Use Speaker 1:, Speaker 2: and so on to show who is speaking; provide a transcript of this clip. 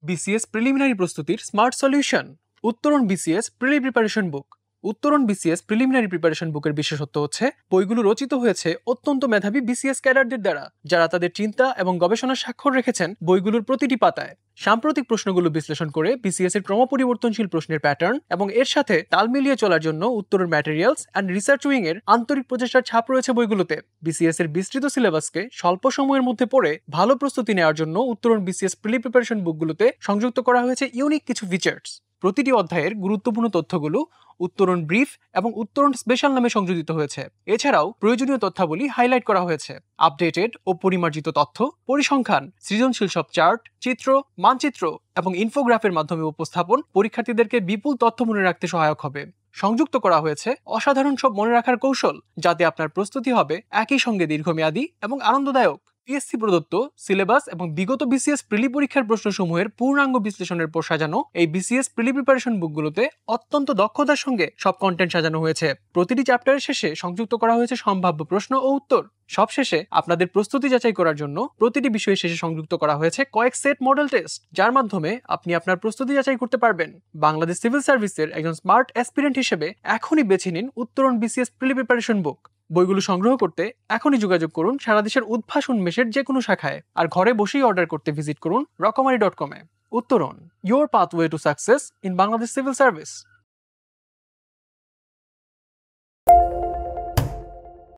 Speaker 1: BCS preliminary প্রস্তুতির smart solution. উত্তরণ BCS প্রিলি preparation বুক। উত্তরণ বিসিএস প্রিলিমিনারি প্রিপারেশন বুকের বিশেষত্ব হচ্ছে বইগুলো রচিত হয়েছে অত্যন্ত মেধাবী বিসিএস ক্যাডারদের দ্বারা, যারা তাদের চিন্তা এবং গবেষণার স্বাক্ষর রেখেছেন বইগুলোর প্রতিটি পাতায়। সাম্প্রতিক প্রশ্নগুলো বিশ্লেষণ করে বিসিএস এর ক্রমপরিবর্তনশীল প্রশ্নের প্যাটার্ন এবং এর সাথে তাল মিলিয়ে চলার জন্য উত্তরণ ম্যাটেরিয়ালস অ্যান্ড রিসার্চ উইং এর আন্তরিক প্রচেষ্টার ছাপ রয়েছে বইগুলোতে। বিসিএস এর বিস্তৃত সিলেবাসকে স্বল্প সময়ের মধ্যে পড়ে ভালো প্রস্তুতি নেওয়ার জন্য উত্তরণ বিসিএস প্রিলি প্রিপারেশন বুকগুলোতে সংযুক্ত করা হয়েছে ইউনিক কিছু ফিচার্স। প্রতিটি অধ্যায়ের গুরুত্বপূর্ণ তথ্যগুলো উত্তরণ ব্রিফ এবং উত্তরণ স্পেশাল নামে সংযোজিত হয়েছে। এছাড়াও প্রয়োজনীয় তথ্যাবলী হাইলাইট করা হয়েছে। আপডেটেড ও পরিমার্জিত তথ্য, পরিসংখ্যান, সৃজনশীল সব চার্ট, চিত্র, মানচিত্র এবং ইনফোগ্রাফের মাধ্যমে উপস্থাপন পরীক্ষার্থীদেরকে বিপুল তথ্য মনে রাখতে সহায়ক হবে। সংযুক্ত করা হয়েছে অসাধারণ সব মনে রাখার কৌশল, যাতে আপনার প্রস্তুতি হবে একই সঙ্গে দীর্ঘমেয়াদী এবং আনন্দদায়ক। পিএসসি প্রদত্ত সিলেবাস এবং বিগত বিসিএস প্রিলি পরীক্ষার প্রশ্নসমূহের পূর্ণাঙ্গ বিশ্লেষণের পর সাজানো এই বিসিএস প্রিলি প্রিপারেশন বুকগুলোতে অত্যন্ত দক্ষতার সঙ্গে সব কন্টেন্ট সাজানো হয়েছে। প্রতিটি চ্যাপ্টারের শেষে সংযুক্ত করা হয়েছে সম্ভাব্য প্রশ্ন ও উত্তর। সবশেষে আপনাদের প্রস্তুতি যাচাই করার জন্য প্রতিটি বিষয়ের শেষে সংযুক্ত করা হয়েছে কয়েক সেট মডেল টেস্ট, যার মাধ্যমে আপনি আপনার প্রস্তুতি যাচাই করতে পারবেন। বাংলাদেশ সিভিল সার্ভিসের একজন স্মার্ট অ্যাসপিরেন্ট হিসেবে এখনই বেছে নিন উত্তরণ বিসিএস প্রিলি প্রিপারেশন বুক। বইগুলো সংগ্রহ করতে এখনই যোগাযোগ করুন সারা দেশের উদ্ভাসন মেশের যে কোনো শাখায়, আর ঘরে বসেই অর্ডার করতে ভিজিট করুন রকমারি.com-এ। উত্তরণ, your pathway to success in Bangladesh civil service.